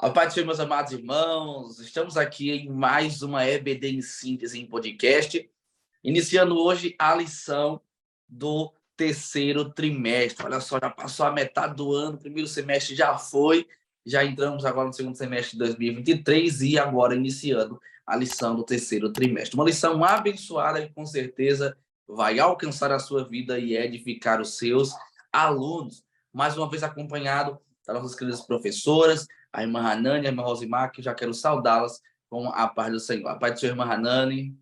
A paz do Senhor, meus amados irmãos, estamos aqui em mais uma EBD em Síntese em podcast, iniciando hoje a lição do terceiro trimestre. Olha só, já passou a metade do ano, o primeiro semestre já foi, já entramos agora no segundo semestre de 2023 e agora iniciando a lição do terceiro trimestre. Uma lição abençoada que com certeza vai alcançar a sua vida e edificar os seus alunos. Mais uma vez acompanhado das nossas queridas professoras, a irmã Hanani, a irmã Rosimar, que eu já quero saudá-las com a paz do Senhor. A paz do Senhor, irmã Hanani.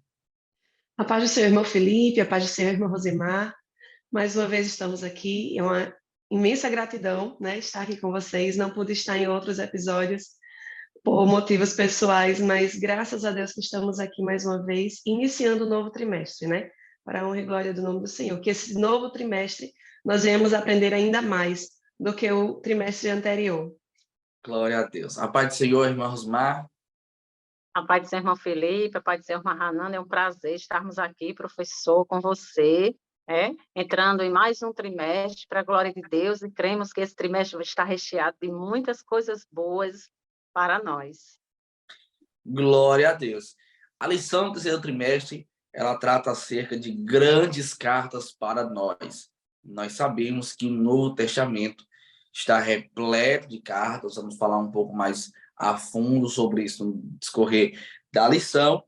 A paz do Senhor, irmão Felipe, a paz do Senhor, irmão Rosimar. Mais uma vez estamos aqui, é uma imensa gratidão, né, estar aqui com vocês. Não pude estar em outros episódios por motivos pessoais, mas graças a Deus que estamos aqui mais uma vez, iniciando o novo trimestre, né? Para a honra e glória do nome do Senhor. Que esse novo trimestre nós venhamos aprender ainda mais do que o trimestre anterior. Glória a Deus. A paz do Senhor, irmã Rosimar. A paz do Senhor, irmão Felipe, a paz do Senhor, irmã Hanana, é um prazer estarmos aqui, professor, com você, entrando em mais um trimestre, para a glória de Deus, e cremos que esse trimestre está recheado de muitas coisas boas para nós. Glória a Deus. A lição do terceiro trimestre, ela trata acerca de grandes cartas para nós. Nós sabemos que o Novo Testamento está repleto de cartas, vamos falar um pouco mais a fundo sobre isso no discorrer da lição,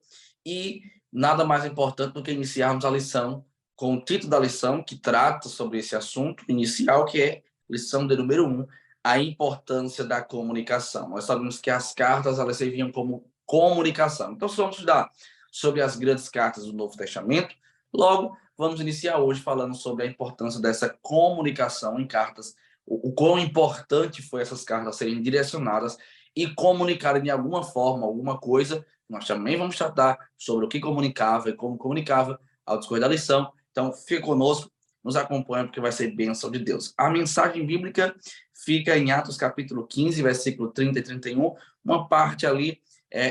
e nada mais importante do que iniciarmos a lição com o título da lição, que trata sobre esse assunto inicial, que é lição de número 1, a importância da comunicação. Nós sabemos que as cartas, elas serviam como comunicação. Então, vamos estudar sobre as grandes cartas do Novo Testamento. Logo, vamos iniciar hoje falando sobre a importância dessa comunicação em cartas, o quão importante foi essas cartas serem direcionadas e comunicarem de alguma forma, alguma coisa. Nós também vamos tratar sobre o que comunicava e como comunicava ao discorrer da lição. Então, fique conosco, nos acompanhe, porque vai ser bênção de Deus. A mensagem bíblica fica em Atos capítulo 15, versículo 30 e 31, uma parte ali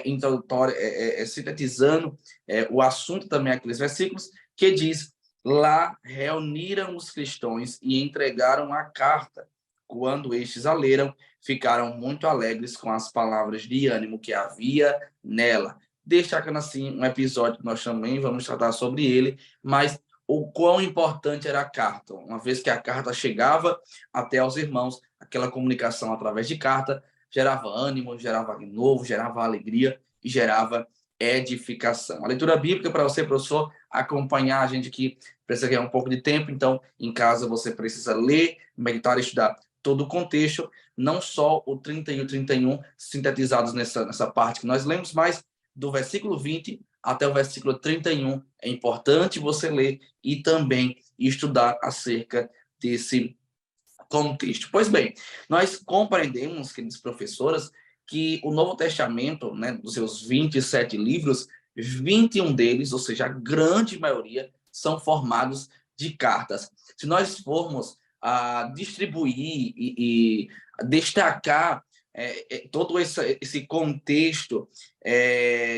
introdutória, sintetizando o assunto também, aqueles versículos, que diz: lá reuniram os cristãos e entregaram a carta. Quando estes a leram, ficaram muito alegres com as palavras de ânimo que havia nela. Destacando assim um episódio que nós também vamos tratar sobre ele, mas o quão importante era a carta. Uma vez que a carta chegava até aos irmãos, aquela comunicação através de carta gerava ânimo, gerava renovo, gerava alegria e gerava edificação. A leitura bíblica para você, professor, acompanhar a gente aqui precisa ganhar um pouco de tempo, então em casa você precisa ler, meditar e estudar todo o contexto, não só o 30 e o 31 sintetizados nessa parte que nós lemos, mas do versículo 20 até o versículo 31 é importante você ler e também estudar acerca desse contexto. Pois bem, nós compreendemos, queridas professoras, que o Novo Testamento, né, dos seus 27 livros, 21 deles, ou seja, a grande maioria, são formados de cartas. Se nós formos distribuir e destacar todo esse contexto,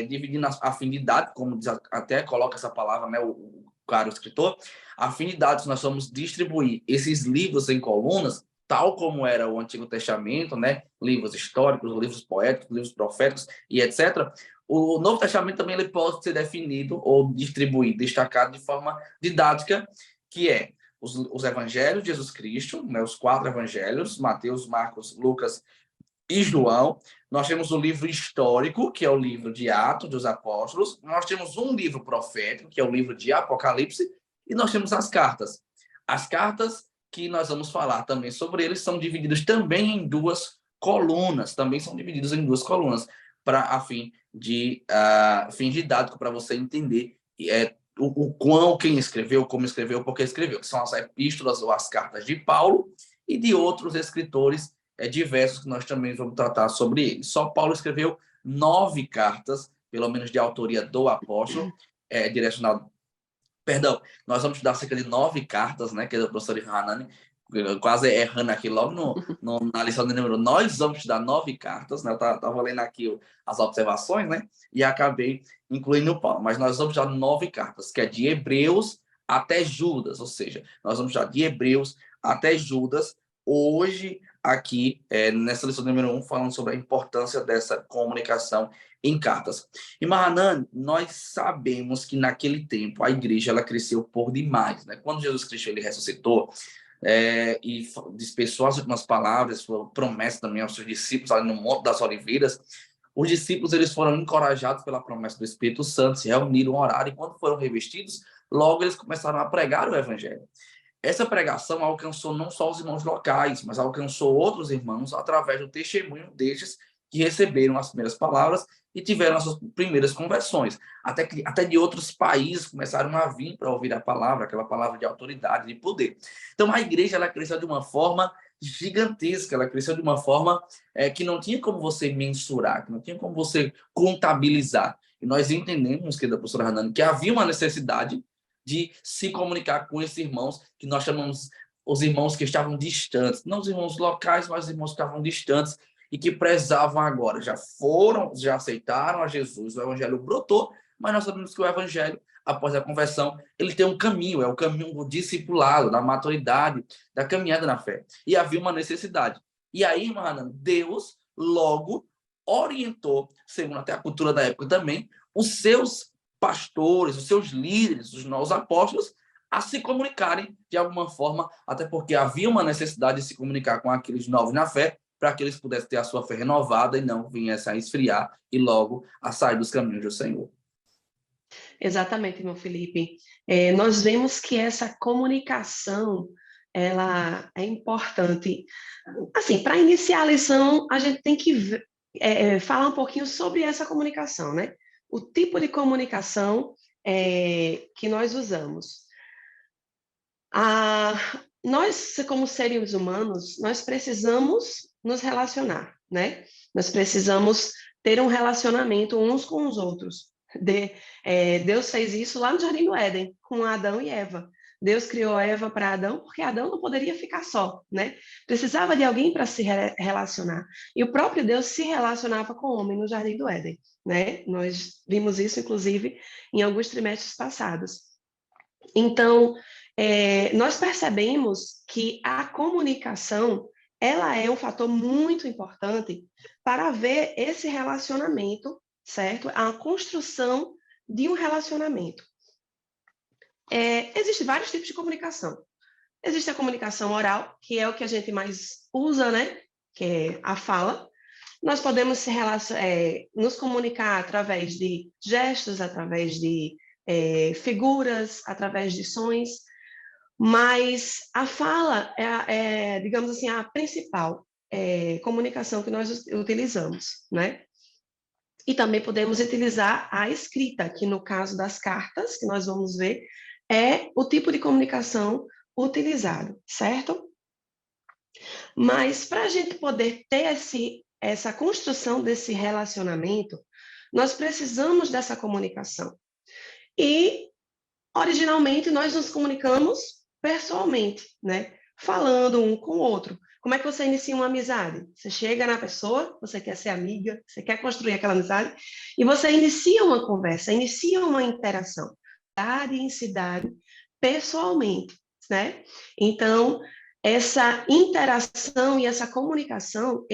dividindo a afinidade, como até coloca essa palavra, né, o caro escritor, afinidades, nós vamos distribuir esses livros em colunas, tal como era o Antigo Testamento, né, livros históricos, livros poéticos, livros proféticos e etc. O Novo Testamento também ele pode ser definido ou distribuído, destacado de forma didática, que é os evangelhos de Jesus Cristo, né, os 4 evangelhos, Mateus, Marcos, Lucas e João. Nós temos o livro histórico, que é o livro de Atos dos Apóstolos. Nós temos um livro profético, que é o livro de Apocalipse. E nós temos as cartas. As cartas que nós vamos falar também sobre eles são divididas também em 2 colunas. Também são divididas em 2 colunas, a fim didático, para você entender quem escreveu, como escreveu, por que escreveu, que são as epístolas ou as cartas de Paulo e de outros escritores diversos que nós também vamos tratar sobre eles. Só Paulo escreveu 9 cartas, pelo menos de autoria do apóstolo, direcionado. Perdão, nós vamos estudar cerca de 9 cartas, né, que é do professor Hanani, quase errando aqui logo na lição de número. Nós vamos estudar 9 cartas, né? Eu estava lendo aqui as observações, né? E acabei incluindo o Paulo. Mas nós vamos estudar 9 cartas, que é de Hebreus até Judas, ou seja, nós vamos estudar de Hebreus até Judas, hoje, aqui nessa lição número 1, falando sobre a importância dessa comunicação em cartas. E Mahanan, nós sabemos que naquele tempo a igreja ela cresceu por demais, né? Quando Jesus Cristo ele ressuscitou e dispersou as últimas palavras, sua promessa também aos seus discípulos ali no Monte das Oliveiras, os discípulos eles foram encorajados pela promessa do Espírito Santo, se reuniram, oraram, e quando foram revestidos, logo eles começaram a pregar o evangelho. Essa pregação alcançou não só os irmãos locais, mas alcançou outros irmãos através do testemunho destes que receberam as primeiras palavras e tiveram as suas primeiras conversões. Até de outros países começaram a vir para ouvir a palavra, aquela palavra de autoridade, de poder. Então, a igreja ela cresceu de uma forma gigantesca, ela cresceu de uma forma que não tinha como você mensurar, que não tinha como você contabilizar. E nós entendemos, querida professora Hanani, que havia uma necessidade de se comunicar com esses irmãos, que nós chamamos os irmãos que estavam distantes, não os irmãos locais, mas os irmãos que estavam distantes e que prezavam agora, já aceitaram a Jesus, o evangelho brotou, mas nós sabemos que o evangelho, após a conversão, ele tem um caminho, é o caminho do discipulado, da maturidade, da caminhada na fé. E havia uma necessidade. E aí, mano, Deus logo orientou, segundo até a cultura da época também, os seus pastores, os seus líderes, os novos apóstolos, a se comunicarem de alguma forma, até porque havia uma necessidade de se comunicar com aqueles novos na fé, para que eles pudessem ter a sua fé renovada e não viessem a esfriar e logo a sair dos caminhos do Senhor. Exatamente, irmão Felipe. Nós vemos que essa comunicação, ela é importante. Assim, para iniciar a lição, a gente tem que falar um pouquinho sobre essa comunicação, né? O tipo de comunicação que nós usamos. Nós, como seres humanos, nós precisamos nos relacionar, né? Nós precisamos ter um relacionamento uns com os outros. Deus fez isso lá no Jardim do Éden, com Adão e Eva. Deus criou Eva para Adão, porque Adão não poderia ficar só, né? Precisava de alguém para se relacionar. E o próprio Deus se relacionava com o homem no Jardim do Éden, né? Nós vimos isso, inclusive, em alguns trimestres passados. Então, nós percebemos que a comunicação, ela é um fator muito importante para haver esse relacionamento, certo? A construção de um relacionamento. Existem vários tipos de comunicação. Existe a comunicação oral, que é o que a gente mais usa, né? Que é a fala. Nós podemos nos comunicar através de gestos, através de figuras, através de sons, mas a fala digamos assim, a principal comunicação que nós utilizamos, né? E também podemos utilizar a escrita, que no caso das cartas, que nós vamos ver, é o tipo de comunicação utilizado, certo? Mas para a gente poder ter essa construção desse relacionamento, nós precisamos dessa comunicação. E, originalmente, nós nos comunicamos pessoalmente, né? Falando um com o outro. Como é que você inicia uma amizade? Você chega na pessoa, você quer ser amiga, você quer construir aquela amizade, e você inicia uma conversa, ina uma interação, cidade em cidade, pessoalmente, né? Então, essa interação e essa comunicação,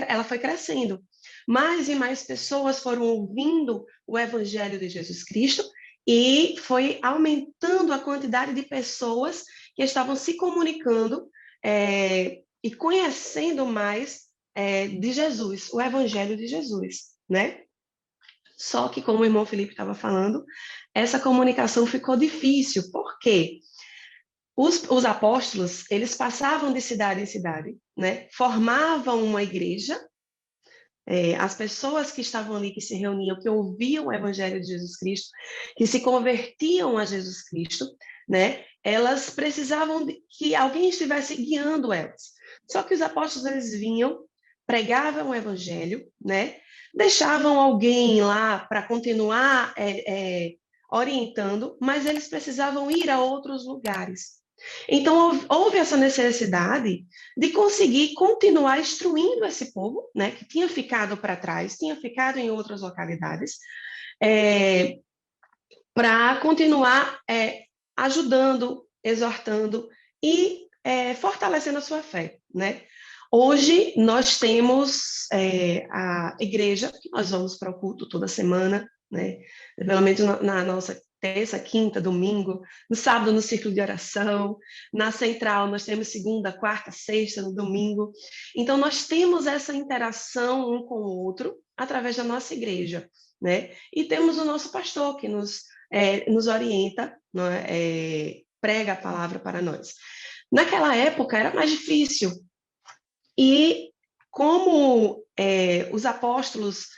ela foi crescendo. Mais e mais pessoas foram ouvindo o Evangelho de Jesus Cristo e foi aumentando a quantidade de pessoas que estavam se comunicando e conhecendo mais de Jesus, o Evangelho de Jesus, né? Só que, como o irmão Felipe estava falando, essa comunicação ficou difícil. Por quê? Os apóstolos, eles passavam de cidade em cidade, né? Formavam uma igreja, as pessoas que estavam ali, que se reuniam, que ouviam o Evangelho de Jesus Cristo, que se convertiam a Jesus Cristo, né? Elas precisavam que alguém estivesse guiando elas. Só que os apóstolos, eles vinham, pregavam o Evangelho, né? Deixavam alguém lá para continuar orientando, mas eles precisavam ir a outros lugares. Então, houve essa necessidade de conseguir continuar instruindo esse povo, né, que tinha ficado para trás, tinha ficado em outras localidades, para continuar ajudando, exortando e fortalecendo a sua fé, né? Hoje nós temos a igreja, que nós vamos para o culto toda semana, né? Pelo menos na nossa terça, quinta, domingo, no sábado no círculo de oração, na central nós temos segunda, quarta, sexta, no domingo. Então nós temos essa interação um com o outro através da nossa igreja, né? E temos o nosso pastor que nos orienta, né? Prega a palavra para nós. Naquela época era mais difícil, e como os apóstolos,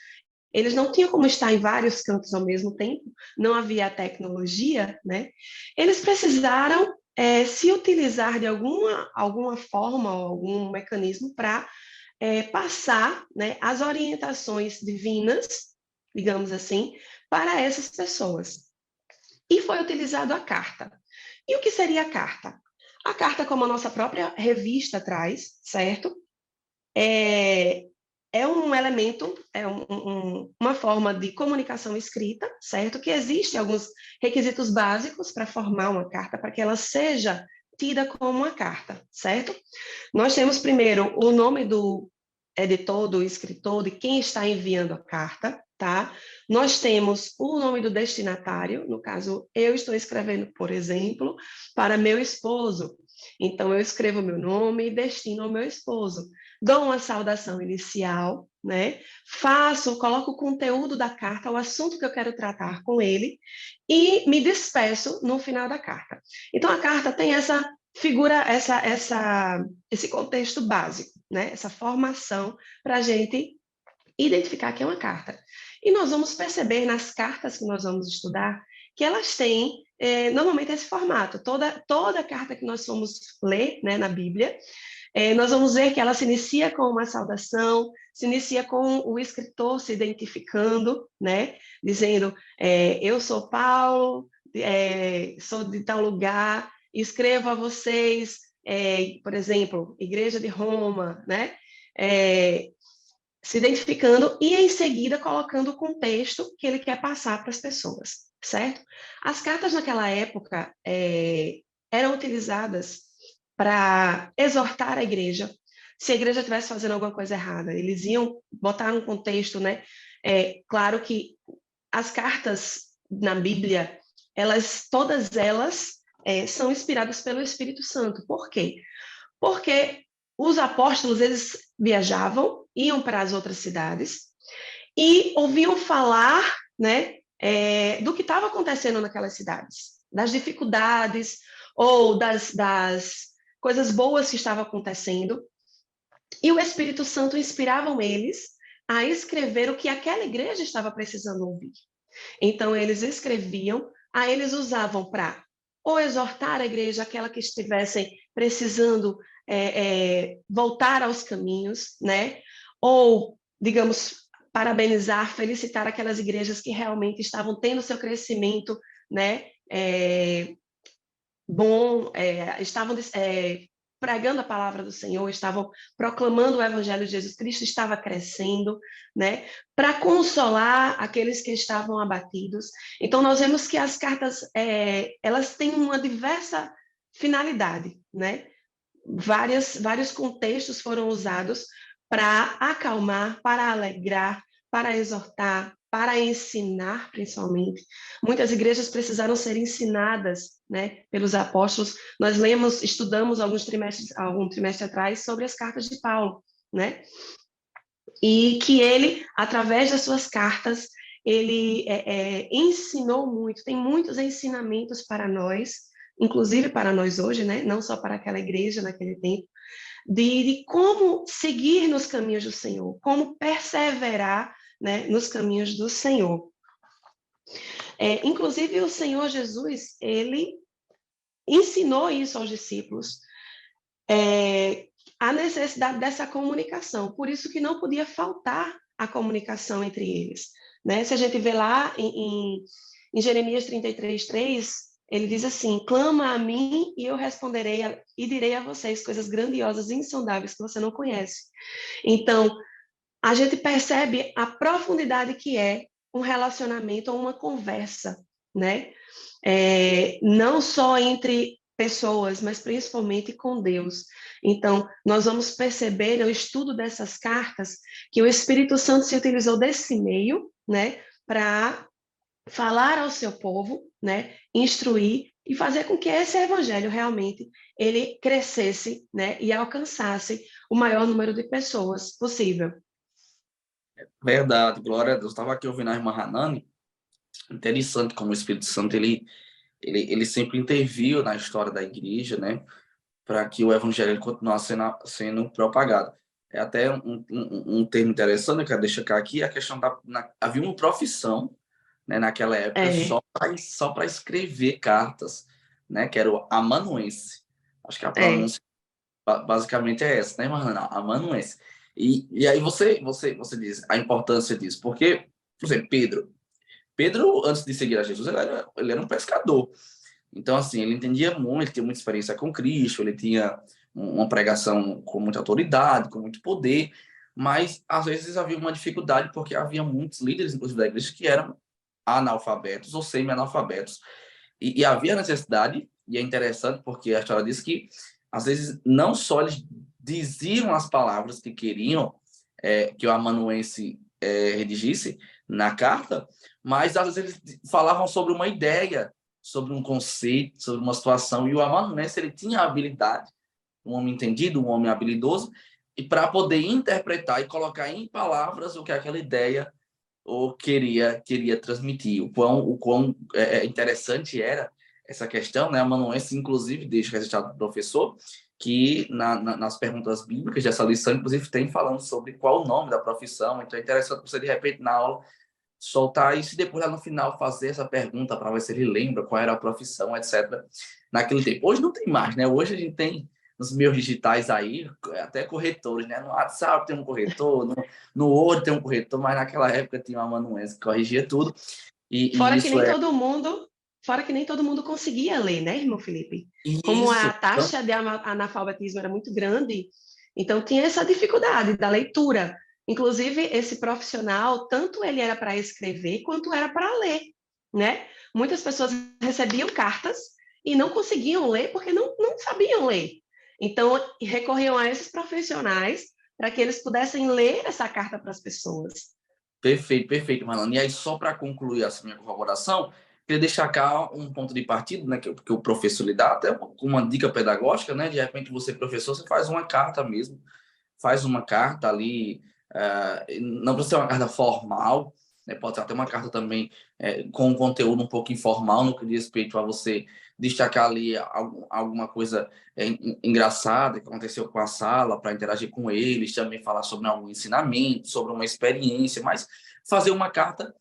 eles não tinham como estar em vários cantos ao mesmo tempo, não havia tecnologia, né? Eles precisaram se utilizar de alguma forma ou algum mecanismo para passar, né, as orientações divinas, digamos assim, para essas pessoas. E foi utilizado a carta. E o que seria a carta? A carta, como a nossa própria revista traz, certo? É um elemento, uma forma de comunicação escrita, certo? Que existem alguns requisitos básicos para formar uma carta, para que ela seja tida como uma carta, certo? Nós temos primeiro o nome do editor, do escritor, de quem está enviando a carta, tá? Nós temos o nome do destinatário, no caso, eu estou escrevendo, por exemplo, para meu esposo. Então, eu escrevo meu nome e destino ao meu esposo. Dou uma saudação inicial, né? Coloco o conteúdo da carta, o assunto que eu quero tratar com ele, e me despeço no final da carta. Então, a carta tem essa figura, esse contexto básico, né? Essa formação para a gente identificar que é uma carta. E nós vamos perceber nas cartas que nós vamos estudar que elas têm normalmente esse formato. Toda carta que nós formos ler, né, na Bíblia, nós vamos ver que ela se inicia com uma saudação, se inicia com o escritor se identificando, né, dizendo, eu sou Paulo, sou de tal lugar, escrevo a vocês, por exemplo, Igreja de Roma, né, se identificando e, em seguida, colocando o contexto que ele quer passar para as pessoas, certo? As cartas naquela época eram utilizadas para exortar a igreja. Se a igreja estivesse fazendo alguma coisa errada, eles iam botar um contexto, né? Claro que as cartas na Bíblia, todas elas são inspiradas pelo Espírito Santo. Por quê? Porque os apóstolos, eles viajavam, iam para as outras cidades e ouviam falar, né, do que estava acontecendo naquelas cidades, das dificuldades ou das coisas boas que estavam acontecendo, e o Espírito Santo inspirava eles a escrever o que aquela igreja estava precisando ouvir. Então, eles escreviam, aí eles usavam para ou exortar a igreja, aquela que estivessem precisando voltar aos caminhos, né? Ou, digamos, parabenizar, felicitar aquelas igrejas que realmente estavam tendo seu crescimento, né? Bom, estavam pregando a palavra do Senhor, estavam proclamando o evangelho de Jesus Cristo, estava crescendo, né? Para consolar aqueles que estavam abatidos. Então, nós vemos que as cartas, elas têm uma diversa finalidade, né? Vários contextos foram usados para acalmar, para alegrar, para exortar, para ensinar, principalmente. Muitas igrejas precisaram ser ensinadas, né, pelos apóstolos. Nós estudamos algum trimestre atrás sobre as cartas de Paulo, né? E que ele, através das suas cartas, ele ensinou muito, tem muitos ensinamentos para nós, inclusive para nós hoje, né? Não só para aquela igreja naquele tempo, de como seguir nos caminhos do Senhor, como perseverar, né, nos caminhos do Senhor. Inclusive, o Senhor Jesus, ele ensinou isso aos discípulos, a necessidade dessa comunicação, por isso que não podia faltar a comunicação entre eles, né? Se a gente vê lá em Jeremias 33:3, ele diz assim, clama a mim e eu responderei e direi a vocês coisas grandiosas e insondáveis que você não conhece. Então, a gente percebe a profundidade que é um relacionamento ou uma conversa, né? Não só entre pessoas, mas principalmente com Deus. Então, nós vamos perceber no estudo dessas cartas que o Espírito Santo se utilizou desse meio, né, para falar ao seu povo, né, instruir e fazer com que esse evangelho realmente ele crescesse, né, e alcançasse o maior número de pessoas possível. Verdade, glória a Deus. Estava aqui ouvindo a irmã Hanani, interessante como o Espírito Santo ele sempre interviu na história da igreja, né, para que o evangelho continuasse sendo propagado. É até um termo interessante que eu quero deixar aqui, a questão havia uma profissão, né, naquela época É, só para escrever cartas, né, que era o amanuense. Acho que a é, pronúncia basicamente é essa, né, Marana? Amanuense. E aí você diz a importância disso, porque, por exemplo, Pedro, antes de seguir a Jesus, ele era um pescador. Então, assim, ele entendia muito, ele tinha muita experiência com Cristo, ele tinha uma pregação com muita autoridade, com muito poder, mas às vezes havia uma dificuldade porque havia muitos líderes, inclusive da igreja, que eram analfabetos ou semi-analfabetos. E havia necessidade, e é interessante porque a história diz que, às vezes, não só eles diziam as palavras que queriam que o amanuense redigisse na carta, mas às vezes eles falavam sobre uma ideia, sobre um conceito, sobre uma situação, e o amanuense ele tinha a habilidade, um homem entendido, um homem habilidoso, e para poder interpretar e colocar em palavras o que aquela ideia ou queria transmitir. O quão interessante era essa questão, né? A Amanuense, inclusive, deixa registrado para o professor que nas perguntas bíblicas dessa lição, inclusive, tem falando sobre qual o nome da profissão. Então, é interessante você, de repente, na aula, soltar isso e depois, lá no final, fazer essa pergunta para ver se ele lembra qual era a profissão, etc. Naquele tempo. Hoje não tem mais, né? Hoje a gente tem nos meios digitais aí, até corretores, né? No WhatsApp tem um corretor, no Word tem um corretor, mas naquela época tinha uma amanuense que corrigia tudo. E fora que isso nem todo mundo, fora que nem todo mundo conseguia ler, né, irmão Felipe? Como isso. a taxa de analfabetismo era muito grande, então tinha essa dificuldade da leitura. Inclusive, esse profissional, tanto ele era para escrever quanto era para ler, né? Muitas pessoas recebiam cartas e não conseguiam ler porque não sabiam ler. Então, recorriam a esses profissionais para que eles pudessem ler essa carta para as pessoas. Perfeito, Marlon. E aí, só para concluir essa minha corroboração, queria deixar cá um ponto de partida, né, que o professor lhe dá, até uma dica pedagógica, né? De repente, você, professor, você faz uma carta mesmo, faz uma carta ali, não precisa ser uma carta formal, né, pode ser até uma carta também com um conteúdo um pouco informal, no que diz respeito a você destacar ali alguma coisa engraçada que aconteceu com a sala, para interagir com eles, também falar sobre algum ensinamento, sobre uma experiência, mas fazer uma carta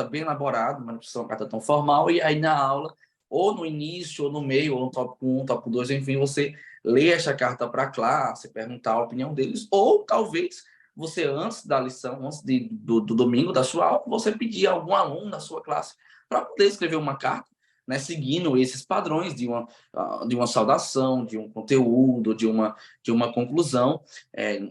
bem elaborada, mas não precisa ser uma carta tão formal, e aí na aula, ou no início, ou no meio, ou no tópico 1, tópico 2, enfim, você ler essa carta para a classe, perguntar a opinião deles, ou talvez você, antes da lição, antes do domingo da sua aula, você pedir a algum aluno da sua classe para poder escrever uma carta, né, seguindo esses padrões de uma saudação, de um conteúdo, de uma conclusão,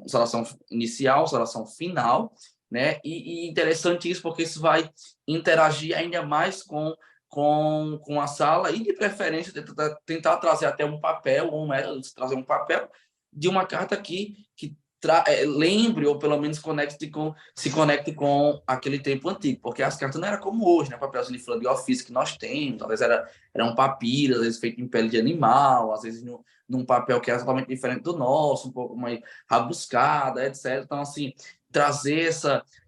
saudação inicial, saudação final, né? E interessante isso, porque isso vai interagir ainda mais com a sala e, de preferência, tentar trazer até um papel, ou um método de trazer um papel de uma carta que lembre, ou pelo menos se conecte com aquele tempo antigo, porque as cartas não eram como hoje, né? Papelzinho de folha de ofício que nós temos, às vezes era um papiro, às vezes feito em pele de animal, às vezes num papel que era totalmente diferente do nosso, um pouco mais rabuscada, etc. Então, assim, trazer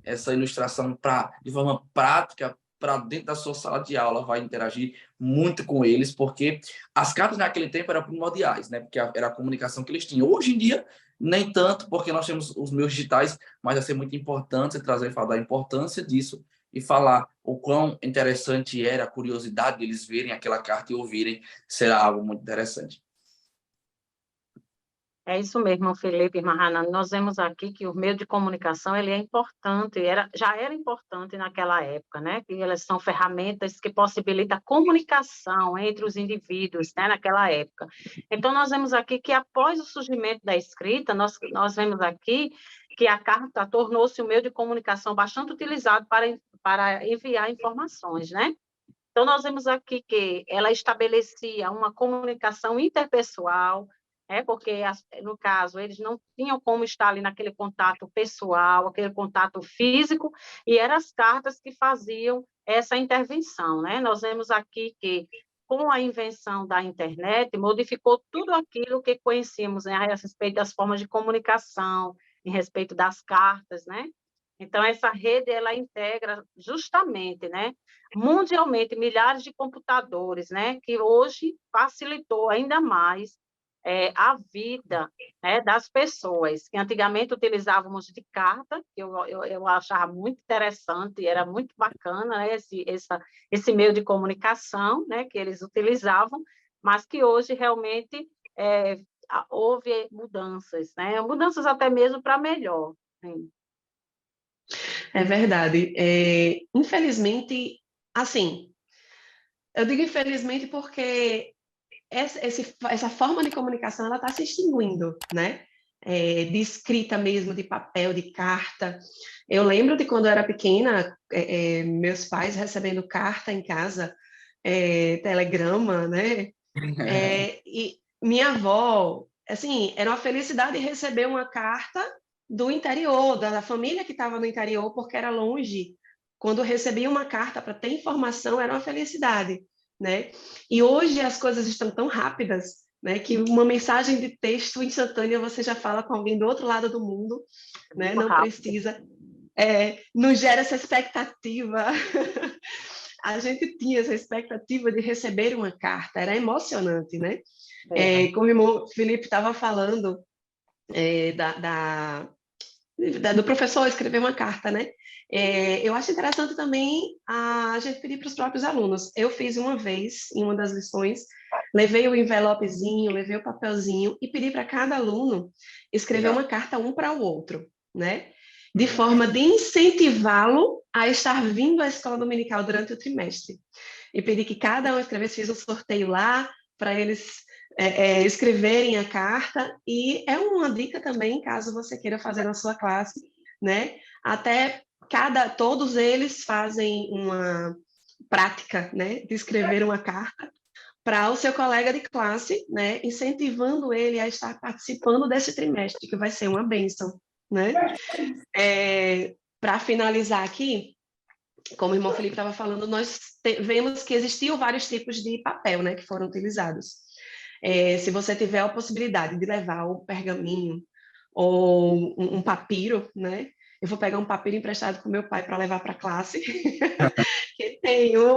essa ilustração de forma prática para dentro da sua sala de aula, vai interagir muito com eles, porque as cartas naquele tempo eram primordiais, né? Porque era a comunicação que eles tinham. Hoje em dia, nem tanto, porque nós temos os meios digitais, mas vai ser muito importante trazer, falar da importância disso e falar o quão interessante era a curiosidade de eles verem aquela carta e ouvirem, será algo muito interessante. É isso mesmo, Felipe e Mahanan. Nós vemos aqui que o meio de comunicação ele é importante, já era importante naquela época, né? Que elas são ferramentas que possibilitam a comunicação entre os indivíduos, né? Naquela época. Então, nós vemos aqui que após o surgimento da escrita, nós vemos aqui que a carta tornou-se um meio de comunicação bastante utilizado para enviar informações, né? Então, nós vemos aqui que ela estabelecia uma comunicação interpessoal, porque, no caso, eles não tinham como estar ali naquele contato pessoal, aquele contato físico, e eram as cartas que faziam essa intervenção, né? Nós vemos aqui que, com a invenção da internet, modificou tudo aquilo que conhecíamos, né, a respeito das formas de comunicação, em respeito das cartas, né? Então, essa rede, ela integra justamente, né, mundialmente, milhares de computadores, né, que hoje facilitou ainda mais a vida, né, das pessoas, que antigamente utilizávamos de carta, que eu achava muito interessante, era muito bacana, né, esse meio de comunicação, né, que eles utilizavam, mas que hoje realmente houve mudanças, né, mudanças até mesmo para melhor. Sim. É verdade. Infelizmente, assim, eu digo infelizmente porque essa forma de comunicação ela está se extinguindo, né? De escrita mesmo, de papel, de carta. Eu lembro de quando eu era pequena, meus pais recebendo carta em casa, telegrama, né? E minha avó, assim, era uma felicidade receber uma carta do interior, da família que estava no interior, porque era longe. Quando recebia uma carta para ter informação, era uma felicidade, né? E hoje as coisas estão tão rápidas, né, que uma mensagem de texto instantânea você já fala com alguém do outro lado do mundo, né? Muito Não rápido. precisa, não gera essa expectativa. A gente tinha essa expectativa de receber uma carta, era emocionante, né? Como o irmão Felipe estava falando, do professor escrever uma carta, né? Eu acho interessante também a gente pedir para os próprios alunos. Eu fiz uma vez, em uma das lições, levei o envelopezinho, levei o papelzinho e pedi para cada aluno escrever uma carta um para o outro, né? De forma de incentivá-lo a estar vindo à escola dominical durante o trimestre. E pedi que cada um escrevesse, fiz um sorteio lá para eles escreverem a carta, e é uma dica também, caso você queira fazer na sua classe, né? Até todos eles fazem uma prática, né, de escrever uma carta para o seu colega de classe, né, incentivando ele a estar participando desse trimestre, que vai ser uma bênção, né? Para finalizar aqui, como o irmão Felipe estava falando, nós vemos que existiam vários tipos de papel, né, que foram utilizados. Se você tiver a possibilidade de levar um pergaminho ou um papiro, né? Eu vou pegar um papiro emprestado com meu pai para levar para a classe, que tenho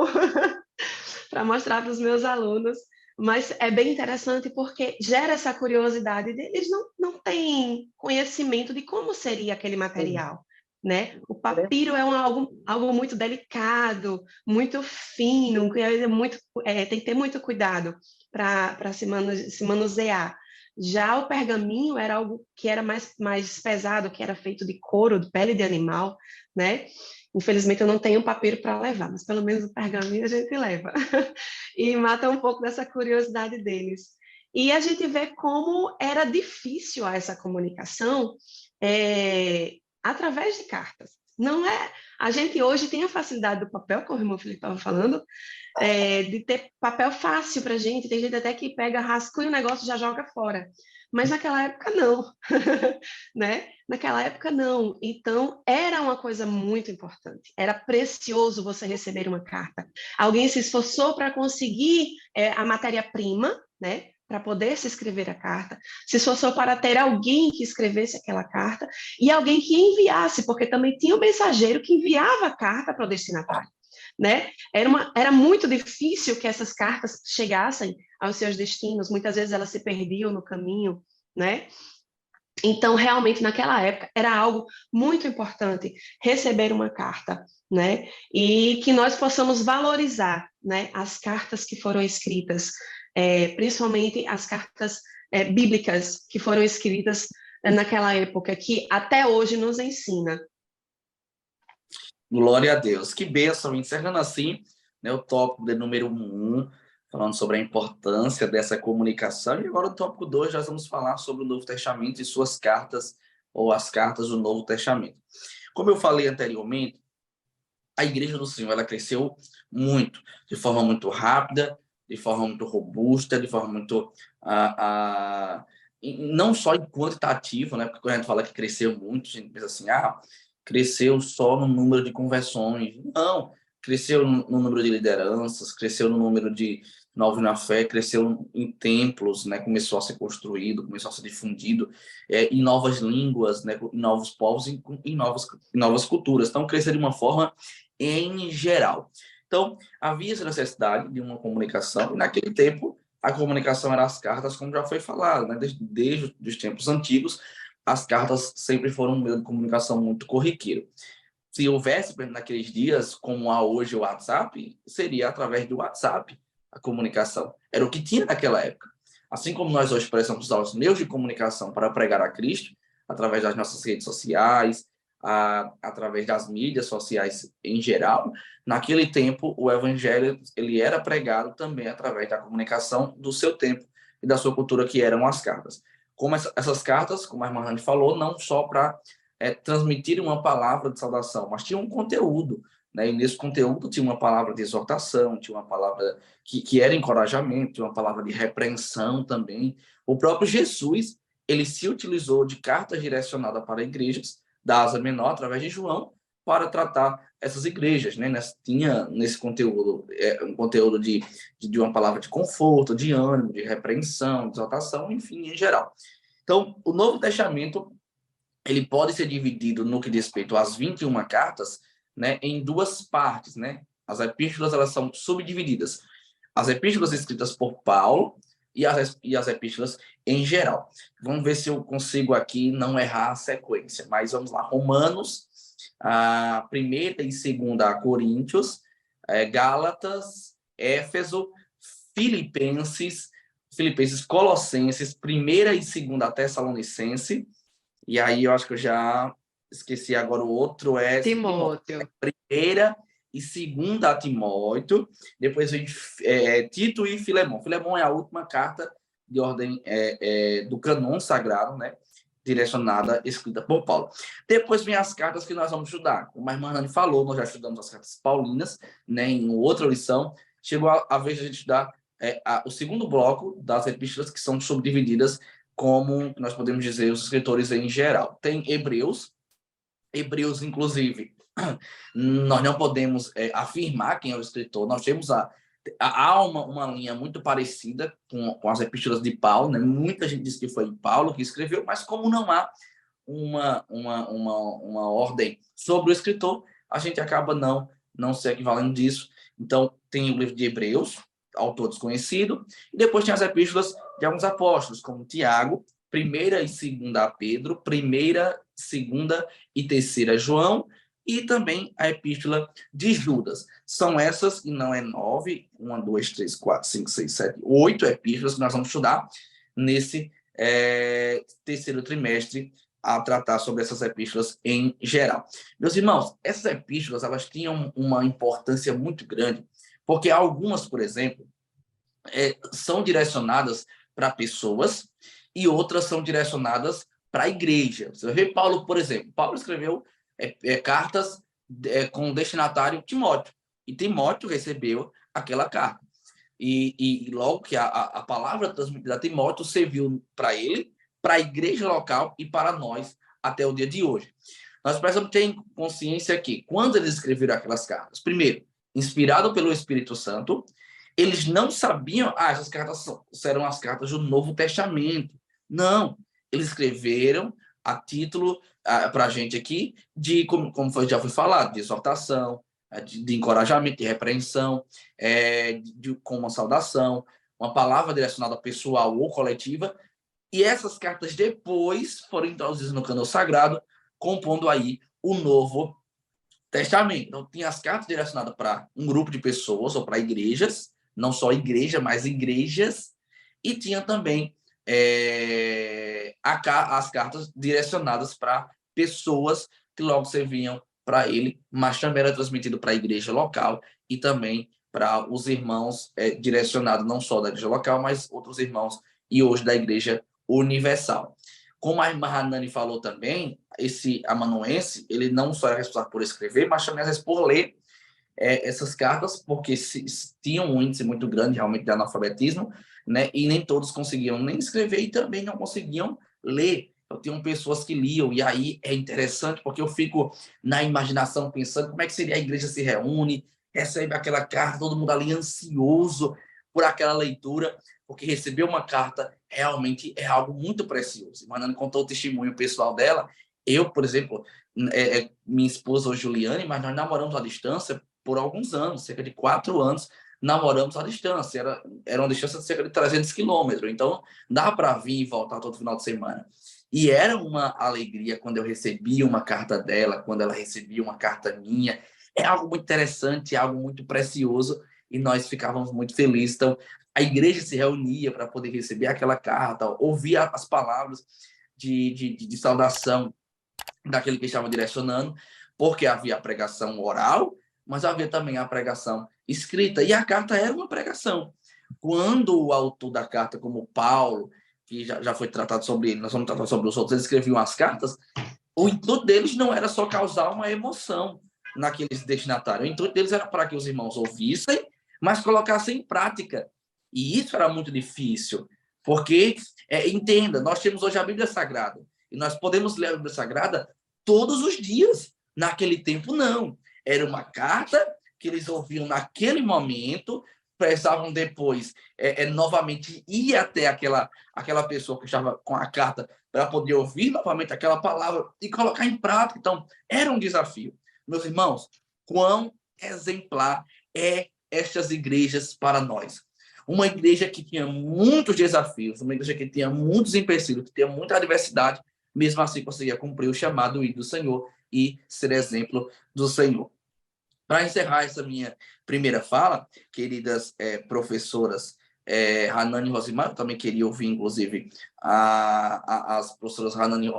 para mostrar para os meus alunos. Mas é bem interessante porque gera essa curiosidade. Eles não têm conhecimento de como seria aquele material, né? O papiro é algo muito delicado, muito fino, tem que ter muito cuidado para se manusear. Já o pergaminho era algo que era mais pesado, que era feito de couro, de pele de animal, né? Infelizmente eu não tenho papiro para levar, mas pelo menos o pergaminho a gente leva. E mata um pouco dessa curiosidade deles. E a gente vê como era difícil essa comunicação através de cartas. Não é. A gente hoje tem a facilidade do papel, como o irmão Felipe estava falando, de ter papel fácil para a gente. Tem gente até que pega, rascunha o negócio e já joga fora. Mas naquela época não, né? Naquela época não. Então era uma coisa muito importante. Era precioso você receber uma carta. Alguém se esforçou para conseguir a matéria-prima, né? Para poder se escrever a carta, se esforçou para ter alguém que escrevesse aquela carta e alguém que enviasse, porque também tinha o mensageiro que enviava a carta para o destinatário, né? Era muito difícil que essas cartas chegassem aos seus destinos, muitas vezes elas se perdiam no caminho, né? Então, realmente, naquela época, era algo muito importante receber uma carta, né? E que nós possamos valorizar, né, as cartas que foram escritas, principalmente as cartas bíblicas que foram escritas naquela época, que até hoje nos ensina. Glória a Deus. Que bênção. Encerrando assim, né, o tópico de número 1, falando sobre a importância dessa comunicação. E agora o tópico 2, nós vamos falar sobre o Novo Testamento e suas cartas, ou as cartas do Novo Testamento. Como eu falei anteriormente, a Igreja do Senhor ela cresceu muito, de forma muito rápida, de forma muito robusta, de forma muito... não só em quantitativo, né? Porque quando a gente fala que cresceu muito, a gente pensa assim, cresceu só no número de conversões. Não, cresceu no número de lideranças, cresceu no número de novos na fé, cresceu em templos, né? Começou a ser construído, começou a ser difundido em novas línguas, né? Em novos povos, em novas culturas. Então, cresceu de uma forma em geral. Então, havia essa necessidade de uma comunicação, e naquele tempo, a comunicação era as cartas, como já foi falado, né? Desde os tempos antigos, as cartas sempre foram um meio de comunicação muito corriqueiro. Se houvesse, naqueles dias, como há hoje o WhatsApp, seria através do WhatsApp a comunicação. Era o que tinha naquela época. Assim como nós hoje precisamos usar os meios de comunicação para pregar a Cristo, através das nossas redes sociais, através das mídias sociais em geral, naquele tempo o evangelho ele era pregado também através da comunicação do seu tempo e da sua cultura, que eram as cartas. Como essas cartas, como a irmã Rani falou, não só para transmitir uma palavra de saudação, mas tinha um conteúdo, né? E nesse conteúdo tinha uma palavra de exortação, tinha uma palavra que era encorajamento, tinha uma palavra de repreensão também. O próprio Jesus, ele se utilizou de cartas direcionadas para igrejas da Ásia Menor, através de João, para tratar essas igrejas, né? Tinha nesse conteúdo um conteúdo de uma palavra de conforto, de ânimo, de repreensão, de exaltação, enfim, em geral. Então, o Novo Testamento ele pode ser dividido no que diz respeito às 21 cartas, né, em duas partes, né? As epístolas elas são subdivididas. As epístolas escritas por Paulo e as epístolas em geral. Vamos ver se eu consigo aqui não errar a sequência, mas vamos lá. Romanos, a primeira e segunda a Coríntios, Gálatas, Éfeso, Filipenses, Colossenses, primeira e segunda a Tessalonicense, e aí eu acho que eu já esqueci agora o outro, Timóteo. Primeira e segunda a Timóteo, depois vem Tito e Filemão. Filemão é a última carta de ordem do cânon sagrado, né? Direcionada, escrita por Paulo. Depois vem as cartas que nós vamos estudar. Como a irmã Nani falou, nós já estudamos as cartas paulinas, né? Em outra lição. Chegou a vez de a gente estudar o segundo bloco das epístolas, que são subdivididas como nós podemos dizer os escritores em geral. Tem Hebreus, inclusive, nós não podemos afirmar quem é o escritor, nós temos há uma linha muito parecida com as epístolas de Paulo, né? Muita gente diz que foi Paulo que escreveu, mas como não há uma ordem sobre o escritor, a gente acaba não se equivalendo disso. Então, tem o livro de Hebreus, autor desconhecido, e depois tem as epístolas de alguns apóstolos, como Tiago, 1ª e 2ª Pedro, 1ª, 2ª e 3ª João, e também a epístola de Judas. São essas, e não é 9, 1, 2, 3, 4, 5, 6, 7, 8 epístolas que nós vamos estudar nesse terceiro trimestre, a tratar sobre essas epístolas em geral. Meus irmãos, essas epístolas elas tinham uma importância muito grande, porque algumas, por exemplo, são direcionadas para pessoas e outras são direcionadas para a igreja. Você vê Paulo, por exemplo. Paulo escreveu cartas com o destinatário Timóteo. E Timóteo recebeu aquela carta. E logo que a palavra transmitida a Timóteo serviu para ele, para a igreja local e para nós até o dia de hoje. Nós precisamos ter consciência que, quando eles escreveram aquelas cartas, primeiro, inspirado pelo Espírito Santo, eles não sabiam, essas cartas serão as cartas do Novo Testamento. Não, eles escreveram a título para a gente aqui, de como já foi falado, de exortação, de encorajamento, de repreensão, com uma saudação, uma palavra direcionada pessoal ou coletiva, e essas cartas depois foram introduzidas no cânon sagrado, compondo aí o Novo Testamento. Então, tinha as cartas direcionadas para um grupo de pessoas ou para igrejas, não só igreja, mas igrejas, e tinha também as cartas direcionadas para pessoas que logo serviam para ele, mas também era transmitido para a igreja local e também para os irmãos direcionados não só da igreja local, mas outros irmãos e hoje da igreja universal. Como a irmã Hanani falou também, esse amanuense, ele não só é responsável por escrever, mas também às vezes por ler essas cartas, porque tinham um índice muito grande realmente de analfabetismo, né? E nem todos conseguiam nem escrever e também não conseguiam ler. Eu tenho pessoas que liam, e aí é interessante, porque eu fico na imaginação pensando como é que seria a igreja se reúne, recebe aquela carta, todo mundo ali ansioso por aquela leitura, porque receber uma carta realmente é algo muito precioso. Manana contou o testemunho pessoal dela. Eu, por exemplo, minha esposa, Juliane, mas nós namoramos à distância por alguns anos, cerca de 4 anos, namoramos à distância. Era uma distância de cerca de 300 quilômetros, então dá para vir e voltar todo final de semana. E era uma alegria quando eu recebia uma carta dela, quando ela recebia uma carta minha. É algo muito interessante, é algo muito precioso, e nós ficávamos muito felizes. Então, a igreja se reunia para poder receber aquela carta, ouvir as palavras de saudação daquele que estava direcionando, porque havia a pregação oral, mas havia também a pregação escrita, e a carta era uma pregação. Quando o autor da carta, como Paulo, que já foi tratado sobre ele, nós vamos tratar sobre os outros, eles escreviam as cartas, o intuito deles não era só causar uma emoção naqueles destinatários, o intuito deles era para que os irmãos ouvissem, mas colocassem em prática. E isso era muito difícil, porque, entenda, nós temos hoje a Bíblia Sagrada, e nós podemos ler a Bíblia Sagrada todos os dias. Naquele tempo, não. Era uma carta que eles ouviam naquele momento, precisavam depois novamente ir até aquela pessoa que estava com a carta para poder ouvir novamente aquela palavra e colocar em prática. Então, era um desafio. Meus irmãos, quão exemplar é estas igrejas para nós. Uma igreja que tinha muitos desafios, uma igreja que tinha muitos empecilhos, que tinha muita adversidade, mesmo assim conseguia cumprir o chamado do Senhor e ser exemplo do Senhor. Para encerrar essa minha primeira fala, queridas professoras Hanani e Rosimar, eu também queria ouvir, inclusive, as professoras Hanani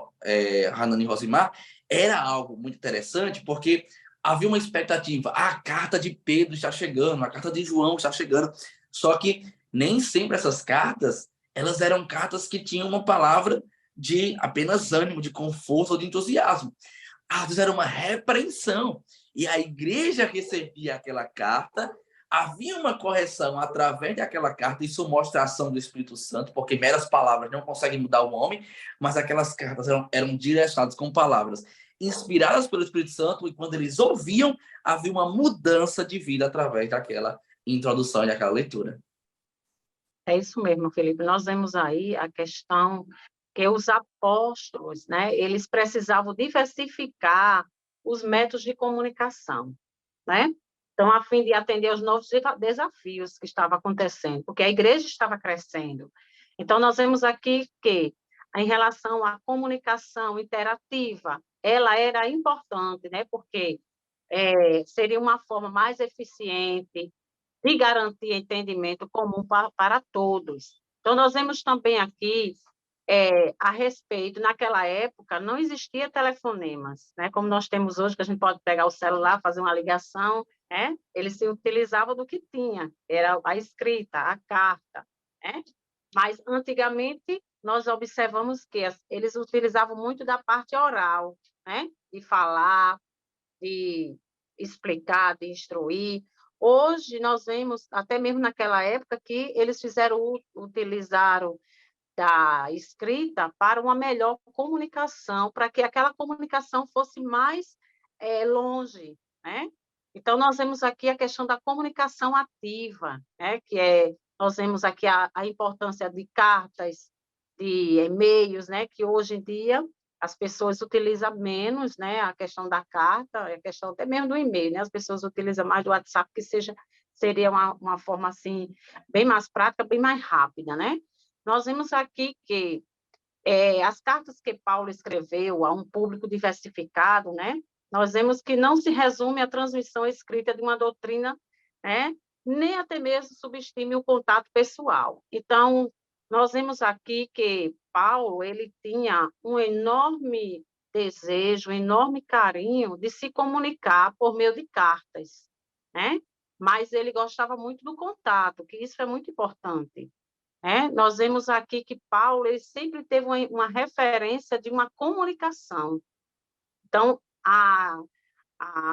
e Rosimar, era algo muito interessante, porque havia uma expectativa, a carta de Pedro está chegando, a carta de João está chegando, só que nem sempre essas cartas, elas eram cartas que tinham uma palavra de apenas ânimo, de conforto ou de entusiasmo. Às vezes era uma repreensão. E a igreja recebia aquela carta, havia uma correção através daquela carta, isso mostra a ação do Espírito Santo, porque meras palavras não conseguem mudar o homem, mas aquelas cartas eram direcionadas com palavras inspiradas pelo Espírito Santo, e quando eles ouviam, havia uma mudança de vida através daquela introdução e daquela leitura. É isso mesmo, Felipe. Nós vemos aí a questão que os apóstolos, né, eles precisavam diversificar os métodos de comunicação, né? Então, a fim de atender aos novos desafios que estavam acontecendo, porque a igreja estava crescendo. Então, nós vemos aqui que, em relação à comunicação interativa, ela era importante, né? Porque seria uma forma mais eficiente de garantir entendimento comum para todos. Então, nós vemos também aqui, a respeito, naquela época, não existia telefonemas, né? Como nós temos hoje, que a gente pode pegar o celular, fazer uma ligação, né? Ele se utilizava do que tinha, era a escrita, a carta, né? Mas, antigamente, nós observamos que eles utilizavam muito da parte oral, né? De falar, de explicar, de instruir. Hoje, nós vemos, até mesmo naquela época, que eles utilizaram da escrita para uma melhor comunicação, para que aquela comunicação fosse mais longe, né? Então, nós vemos aqui a questão da comunicação ativa, né? Nós vemos aqui a importância de cartas, de e-mails, né? Que hoje em dia as pessoas utilizam menos, né? A questão da carta, a questão até mesmo do e-mail, né? As pessoas utilizam mais do WhatsApp, que seria uma forma, assim, bem mais prática, bem mais rápida, né? Nós vimos aqui que as cartas que Paulo escreveu a um público diversificado, né? Nós vemos que não se resume à transmissão escrita de uma doutrina, né? Nem até mesmo subestime o contato pessoal. Então, nós vemos aqui que Paulo, ele tinha um enorme desejo, um enorme carinho de se comunicar por meio de cartas, né? Mas ele gostava muito do contato, que isso é muito importante. Nós vemos aqui que Paulo ele sempre teve uma referência de uma comunicação. Então,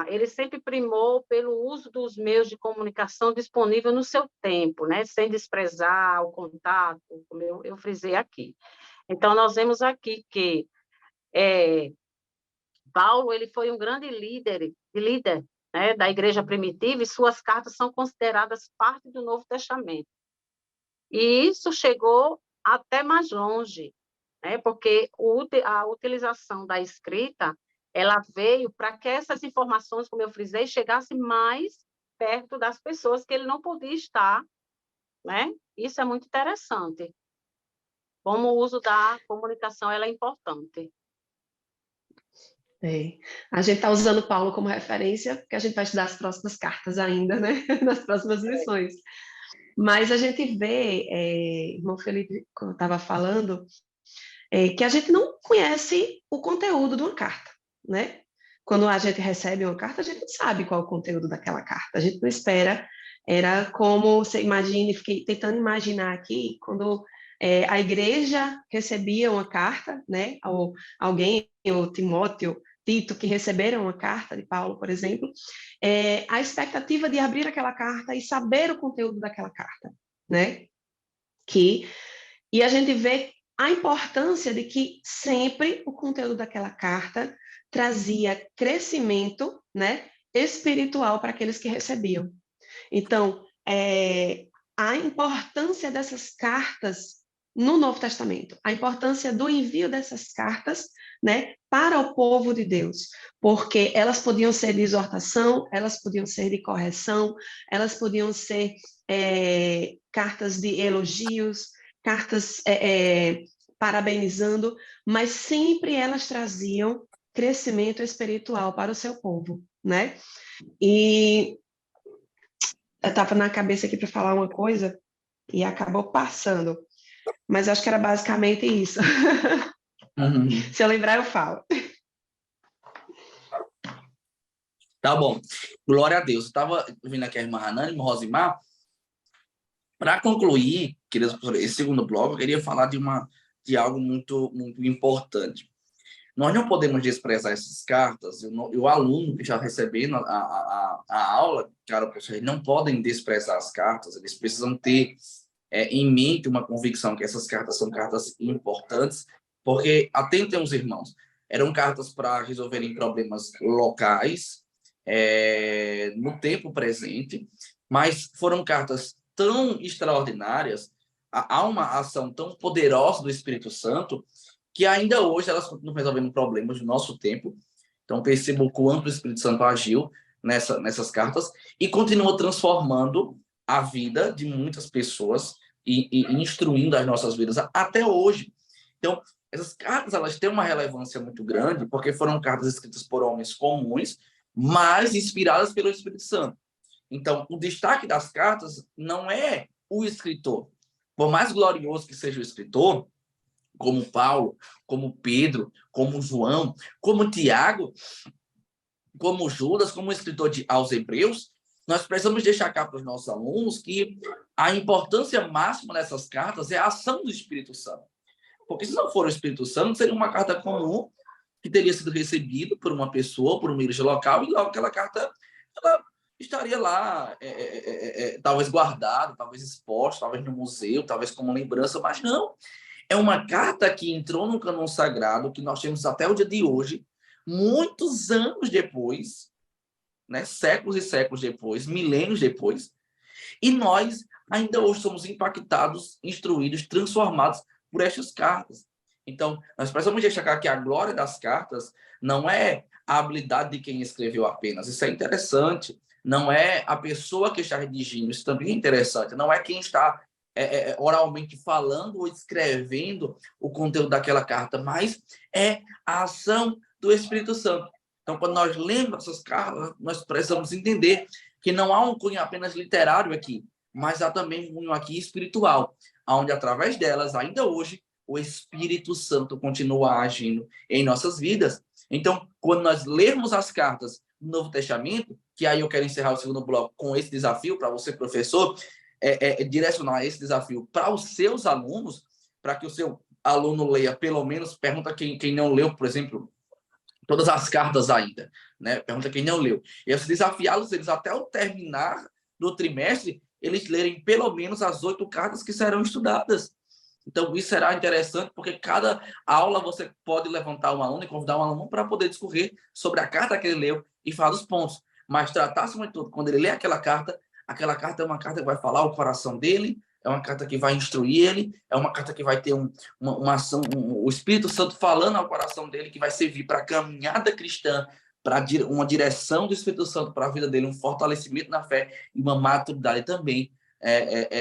ele sempre primou pelo uso dos meios de comunicação disponível no seu tempo, né? Sem desprezar o contato, como eu frisei aqui. Então, nós vemos aqui que Paulo ele foi um grande líder, né, da igreja primitiva, e suas cartas são consideradas parte do Novo Testamento. E isso chegou até mais longe, né, porque a utilização da escrita ela veio para que essas informações, como eu frisei, chegassem mais perto das pessoas que ele não podia estar, né? Isso é muito interessante. Como o uso da comunicação ela é importante. A gente está usando Paulo como referência, porque a gente vai estudar as próximas cartas ainda, né? Nas próximas lições. Mas a gente vê, irmão Felipe, como eu estava falando, que a gente não conhece o conteúdo de uma carta, né? Quando a gente recebe uma carta, a gente não sabe qual é o conteúdo daquela carta. A gente não espera. Era como você imagine, fiquei tentando imaginar aqui, quando a igreja recebia uma carta, né? Ou alguém, ou Timóteo, Tito, que receberam uma carta de Paulo, por exemplo, a expectativa de abrir aquela carta e saber o conteúdo daquela carta, né? E a gente vê a importância de que sempre o conteúdo daquela carta trazia crescimento, né, espiritual para aqueles que recebiam. Então, a importância dessas cartas no Novo Testamento, a importância do envio dessas cartas, né, para o povo de Deus, porque elas podiam ser de exortação, elas podiam ser de correção, elas podiam ser cartas de elogios, cartas parabenizando, mas sempre elas traziam crescimento espiritual para o seu povo, né? E eu estava na cabeça aqui para falar uma coisa e acabou passando, mas acho que era basicamente isso. Se eu lembrar, eu falo. Tá bom. Glória a Deus. Eu estava vindo aqui a irmã Hanan, irmã Rosimar. Para concluir, queridos professores, esse segundo bloco, eu queria falar de algo muito, muito importante. Nós não podemos desprezar essas cartas. O aluno que está recebendo a aula, cara, professor, não podem desprezar as cartas. Eles precisam ter em mente uma convicção que essas cartas são cartas importantes, porque, atentem os irmãos, eram cartas para resolverem problemas locais, no tempo presente, mas foram cartas tão extraordinárias, há uma ação tão poderosa do Espírito Santo, que ainda hoje elas continuam resolvendo problemas do nosso tempo. Então, percebo o quanto o Espírito Santo agiu nessas cartas e continua transformando a vida de muitas pessoas e instruindo as nossas vidas até hoje. Então, essas cartas elas têm uma relevância muito grande, porque foram cartas escritas por homens comuns, mas inspiradas pelo Espírito Santo. Então, o destaque das cartas não é o escritor. Por mais glorioso que seja o escritor, como Paulo, como Pedro, como João, como Tiago, como Judas, como o escritor aos Hebreus, nós precisamos deixar cá para os nossos alunos que a importância máxima dessas cartas é a ação do Espírito Santo. Porque se não for o Espírito Santo, seria uma carta comum que teria sido recebida por uma pessoa, por uma igreja local, e logo aquela carta ela estaria lá, talvez guardada, talvez exposta, talvez no museu, talvez como lembrança, mas não. É uma carta que entrou no cânon sagrado, que nós temos até o dia de hoje, muitos anos depois, né? Séculos e séculos depois, milênios depois, e nós ainda hoje somos impactados, instruídos, transformados por estas cartas. Então, nós precisamos destacar que a glória das cartas não é a habilidade de quem escreveu apenas. Isso é interessante. Não é a pessoa que está redigindo. Isso também é interessante. Não é quem está oralmente falando ou escrevendo o conteúdo daquela carta, mas é a ação do Espírito Santo. Então, quando nós lemos essas cartas, nós precisamos entender que não há um cunho apenas literário aqui, mas há também um cunho aqui espiritual, onde, através delas, ainda hoje, o Espírito Santo continua agindo em nossas vidas. Então, quando nós lermos as cartas do Novo Testamento, que aí eu quero encerrar o segundo bloco com esse desafio para você, professor, direcionar esse desafio para os seus alunos, para que o seu aluno leia, pelo menos, pergunta quem não leu, por exemplo, todas as cartas ainda, né? Pergunta quem não leu. E eu desafiá-los eles até o terminar do trimestre, eles lerem pelo menos as 8 cartas que serão estudadas. Então, isso será interessante, porque cada aula você pode levantar um aluno e convidar um aluno para poder discorrer sobre a carta que ele leu e falar dos pontos. Mas tratar, acima de tudo, quando ele lê aquela carta é uma carta que vai falar o coração dele, é uma carta que vai instruir ele, é uma carta que vai ter uma ação, o Espírito Santo falando ao coração dele, que vai servir para a caminhada cristã, para uma direção do Espírito Santo para a vida dele, um fortalecimento na fé e uma maturidade também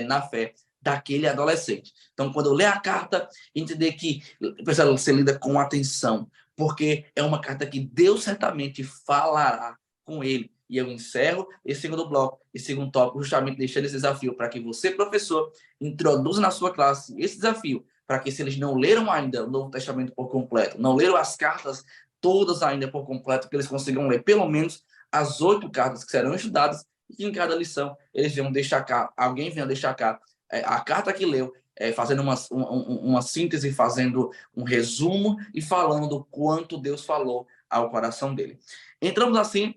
na fé daquele adolescente. Então, quando eu ler a carta, entender que precisa ser lida com atenção, porque é uma carta que Deus certamente falará com ele. E eu encerro esse segundo bloco, esse segundo tópico, justamente deixando esse desafio para que você, professor, introduza na sua classe esse desafio, para que se eles não leram ainda o Novo Testamento por completo, não leram as cartas todas ainda por completo, que eles consigam ler pelo menos as 8 cartas que serão estudadas, e que em cada lição eles venham destacar, alguém venha destacar a carta que leu, fazendo uma síntese, fazendo um resumo e falando do quanto Deus falou ao coração dele. Entramos assim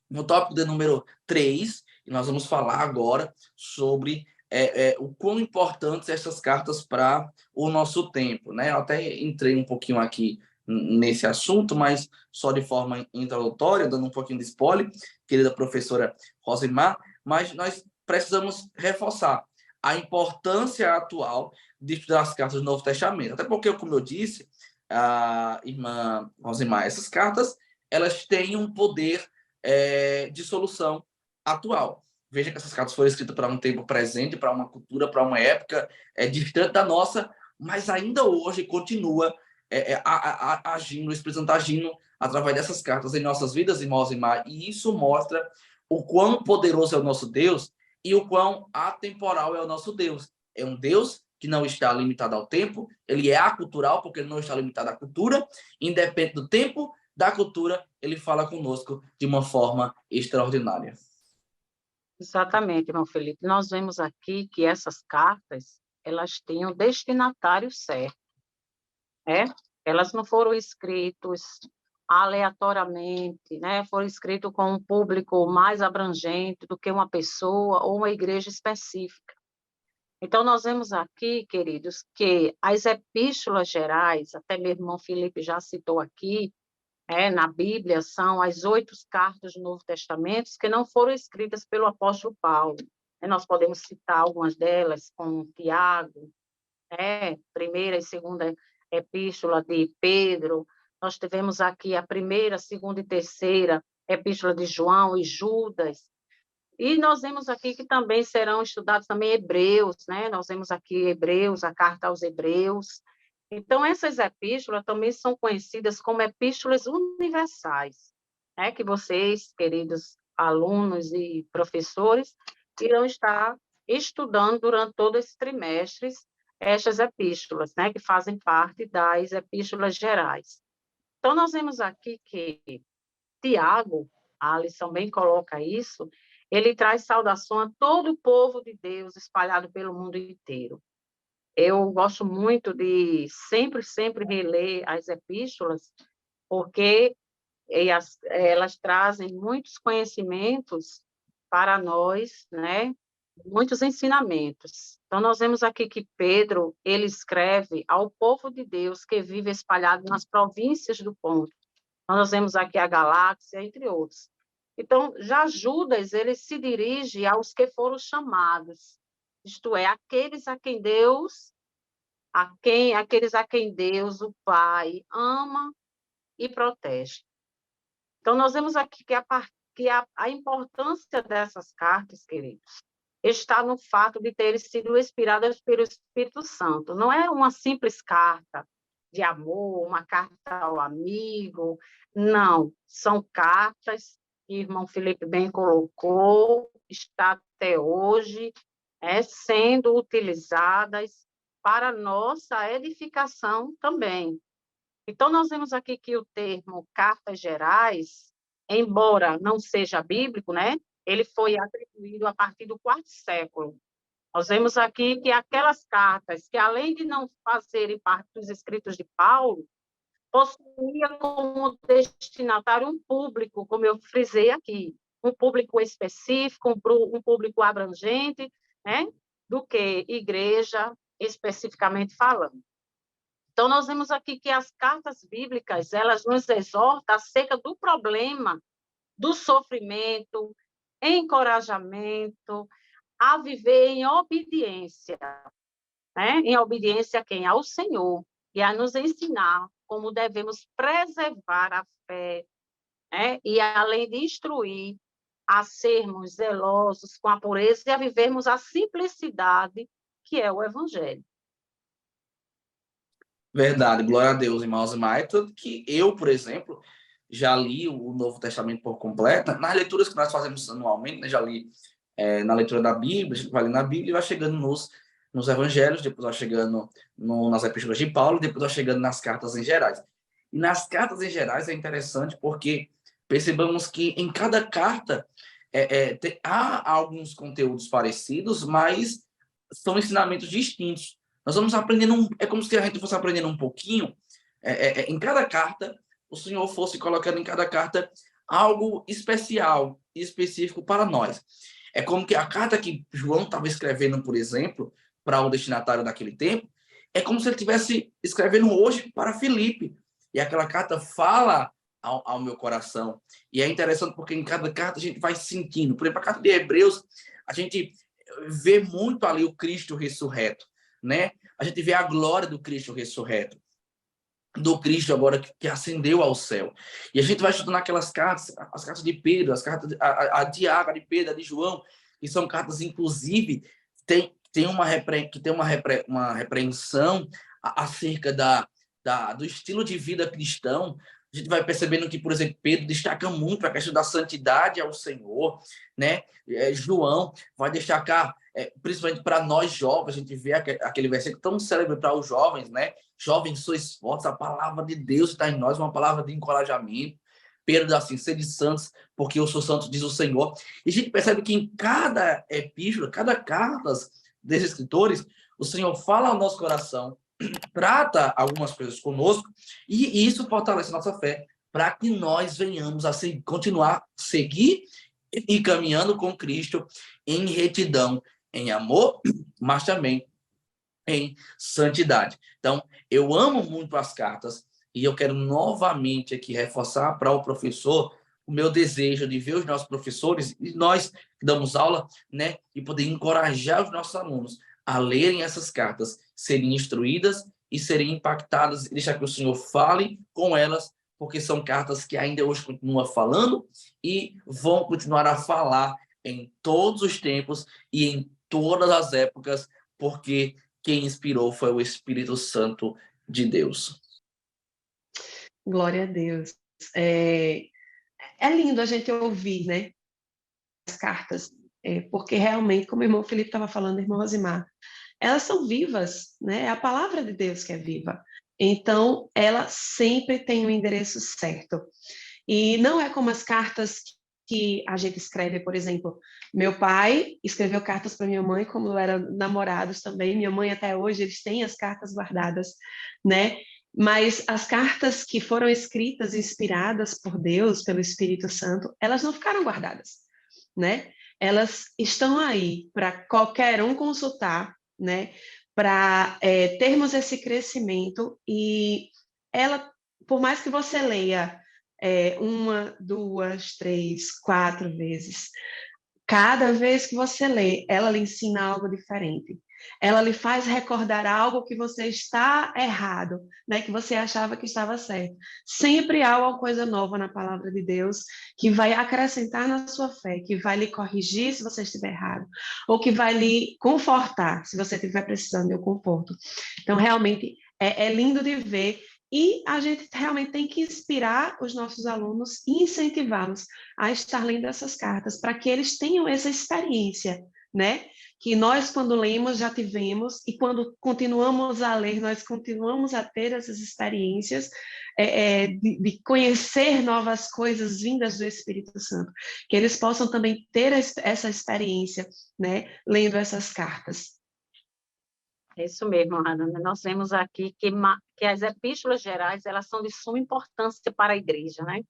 no tópico de número 3, e nós vamos falar agora sobre o quão importantes essas cartas para o nosso tempo, né? Eu até entrei um pouquinho aqui nesse assunto, mas só de forma introdutória, dando um pouquinho de spoiler, querida professora Rosemar, mas nós precisamos reforçar a importância atual de estudar as cartas do Novo Testamento. Até porque, como eu disse, a irmã Rosemar, essas cartas, elas têm um poder de solução atual. Veja que essas cartas foram escritas para um tempo presente, para uma cultura, para uma época distante da nossa, mas ainda hoje continua agindo, o Espírito Santo agindo através dessas cartas em nossas vidas, irmãos e irmãs, e isso mostra o quão poderoso é o nosso Deus e o quão atemporal é o nosso Deus. É um Deus que não está limitado ao tempo, ele é acultural, porque ele não está limitado à cultura, independente do tempo, da cultura, ele fala conosco de uma forma extraordinária. Exatamente, irmão Felipe. Nós vemos aqui que essas cartas, elas têm um destinatário certo, né? Elas não foram escritas aleatoriamente, né? Foram escritas com um público mais abrangente do que uma pessoa ou uma igreja específica. Então, nós vemos aqui, queridos, que as epístolas gerais, até mesmo o irmão Felipe já citou aqui, na Bíblia, são as 8 cartas do Novo Testamento que não foram escritas pelo apóstolo Paulo. Nós podemos citar algumas delas, como Tiago, primeira e segunda epístola de Pedro. Nós tivemos aqui a primeira, segunda e terceira epístola de João e Judas. E nós vemos aqui que também serão estudados também Hebreus, né? Nós vemos aqui Hebreus, a carta aos Hebreus. Então, essas epístolas também são conhecidas como epístolas universais, né? Que vocês, queridos alunos e professores, irão estar estudando durante todo esse trimestre estas epístolas, né? Que fazem parte das epístolas gerais. Então, nós vemos aqui que Tiago, a lição bem coloca isso, ele traz saudação a todo o povo de Deus espalhado pelo mundo inteiro. Eu gosto muito de sempre reler as epístolas, porque elas trazem muitos conhecimentos para nós, né? Muitos ensinamentos. Então, nós vemos aqui que Pedro, ele escreve ao povo de Deus que vive espalhado nas províncias do ponto. Nós vemos aqui a Galáxia, entre outros. Então, já Judas, ele se dirige aos que foram chamados, isto é, aqueles a quem Deus, o Pai, ama e protege. Então, nós vemos aqui que a importância dessas cartas, queridos, está no fato de terem sido inspiradas pelo Espírito Santo. Não é uma simples carta de amor, uma carta ao amigo, não. São cartas que o irmão Felipe bem colocou, está até hoje sendo utilizadas para nossa edificação também. Então, nós vemos aqui que o termo cartas gerais, embora não seja bíblico, né? Ele foi atribuído a partir do 4º século. Nós vemos aqui que aquelas cartas que, além de não fazerem parte dos escritos de Paulo, possuía como destinatário um público, como eu frisei aqui, um público específico, um público abrangente, né, do que igreja, especificamente falando. Então, nós vemos aqui que as cartas bíblicas, elas nos exortam acerca do problema, do sofrimento, encorajamento, a viver em obediência, né? Em obediência a quem? Ao Senhor, e a nos ensinar como devemos preservar a fé, né? E além de instruir, a sermos zelosos com a pureza e a vivermos a simplicidade que é o Evangelho. Verdade, glória a Deus, irmãos e irmãs. Tanto que eu, por exemplo, já li o Novo Testamento por completo. Nas leituras que nós fazemos anualmente, né, já li na leitura da Bíblia, a gente vai ler na Bíblia e vai chegando nos evangelhos, depois vai chegando nas epístolas de Paulo, depois vai chegando nas cartas em gerais. E nas cartas em gerais é interessante porque percebamos que em cada carta há alguns conteúdos parecidos, mas são ensinamentos distintos. Nós vamos aprendendo, é como se a gente fosse aprendendo um pouquinho, em cada carta, o Senhor fosse colocando em cada carta algo especial e específico para nós. É como que a carta que João estava escrevendo, por exemplo, para o destinatário daquele tempo, é como se ele estivesse escrevendo hoje para Filipe. E aquela carta fala ao meu coração. E é interessante porque em cada carta a gente vai sentindo. Por exemplo, a carta de Hebreus, a gente vê muito ali o Cristo ressurreto, né? A gente vê a glória do Cristo ressurreto, do Cristo agora que ascendeu ao céu. E a gente vai estudando aquelas cartas, as cartas de Pedro, as cartas a de Tiago, a de Pedro, a de João, que são cartas, inclusive, tem uma repreensão acerca do estilo de vida cristão. A gente vai percebendo que, por exemplo, Pedro destaca muito a questão da santidade ao Senhor, né? João vai destacar, principalmente para nós jovens, a gente vê aquele versículo tão célebre para os jovens, né? Jovens, sois fortes, a palavra de Deus está em nós, uma palavra de encorajamento. Pedro diz assim, sede santos, porque eu sou santo, diz o Senhor. E a gente percebe que em cada epístola, cada carta desses escritores, o Senhor fala ao nosso coração, trata algumas coisas conosco, e isso fortalece nossa fé, para que nós venhamos a continuar a seguir e caminhando com Cristo em retidão, em amor, mas também em santidade. Então, eu amo muito as cartas e eu quero novamente aqui reforçar para o professor o meu desejo de ver os nossos professores e nós que damos aula, né, e poder encorajar os nossos alunos a lerem essas cartas, serem instruídas e serem impactadas e deixar que o Senhor fale com elas, porque são cartas que ainda hoje continuam falando e vão continuar a falar em todos os tempos e em todas as épocas, porque quem inspirou foi o Espírito Santo de Deus. Glória a Deus. É lindo a gente ouvir, né, as cartas, porque realmente, como o irmão Felipe estava falando, irmão Rosimar, elas são vivas, né? É a palavra de Deus que é viva. Então, ela sempre tem o endereço certo. E não é como as cartas que a gente escreve, por exemplo, meu pai escreveu cartas para minha mãe como eram namorados também, minha mãe até hoje, eles têm as cartas guardadas, né? Mas as cartas que foram escritas, inspiradas por Deus, pelo Espírito Santo, elas não ficaram guardadas, né? Elas estão aí para qualquer um consultar, né? Para termos esse crescimento e ela, por mais que você leia 1, 2, 3, 4 vezes, cada vez que você lê, ela lhe ensina algo diferente. Ela lhe faz recordar algo que você está errado, né? Que você achava que estava certo. Sempre há uma coisa nova na palavra de Deus que vai acrescentar na sua fé, que vai lhe corrigir se você estiver errado, ou que vai lhe confortar se você estiver precisando de um conforto. Então, realmente, é lindo de ver. E a gente realmente tem que inspirar os nossos alunos e incentivá-los a estar lendo essas cartas, para que eles tenham essa experiência, né? Que nós, quando lemos, já tivemos, e quando continuamos a ler, nós continuamos a ter essas experiências de conhecer novas coisas vindas do Espírito Santo, que eles possam também ter essa experiência, né? Lendo essas cartas. É isso mesmo, Ana. Nós vemos aqui que as epístolas gerais, elas são de suma importância para a igreja, né?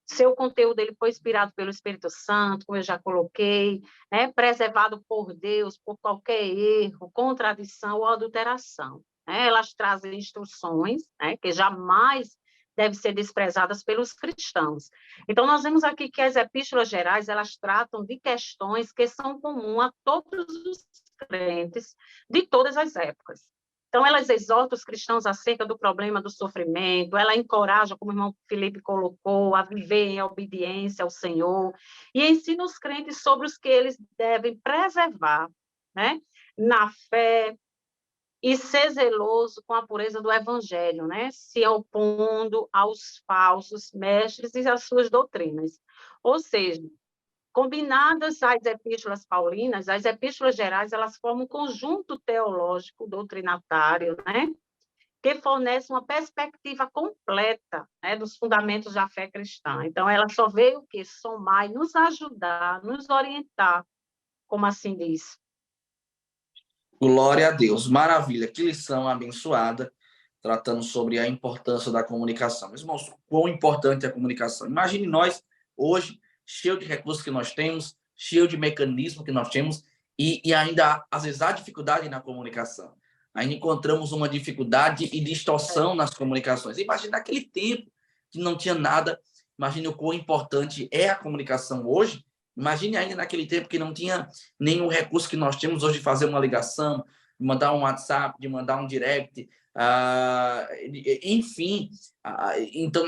Seu conteúdo ele foi inspirado pelo Espírito Santo, como eu já coloquei, né? Preservado por Deus por qualquer erro, contradição ou adulteração, né? Elas trazem instruções, né? Que jamais devem ser desprezadas pelos cristãos. Então, nós vemos aqui que as epístolas gerais, elas tratam de questões que são comuns a todos os crentes de todas as épocas. Então, elas exortam os cristãos acerca do problema do sofrimento, ela encoraja, como o irmão Felipe colocou, a viver em obediência ao Senhor, e ensina os crentes sobre os que eles devem preservar, né? Na fé, e ser zeloso com a pureza do evangelho, né? Se opondo aos falsos mestres e às suas doutrinas. Ou seja, combinadas às epístolas paulinas, as epístolas gerais, elas formam um conjunto teológico doutrinatário, né? Que fornece uma perspectiva completa, né, dos fundamentos da fé cristã. Então, ela só veio o quê? Somar e nos ajudar, nos orientar, como assim diz. Glória a Deus, maravilha, que lição abençoada, tratando sobre a importância da comunicação. Meus irmãos, quão importante é a comunicação. Imagine nós, hoje, cheio de recursos que nós temos, cheio de mecanismos que nós temos, e ainda, às vezes, há dificuldade na comunicação. Ainda encontramos uma dificuldade e distorção nas comunicações. Imagine naquele tempo que não tinha nada, imagine o quão importante é a comunicação hoje. Imagine ainda naquele tempo que não tinha nenhum recurso que nós temos hoje de fazer uma ligação, de mandar um WhatsApp, de mandar um direct, enfim. Então,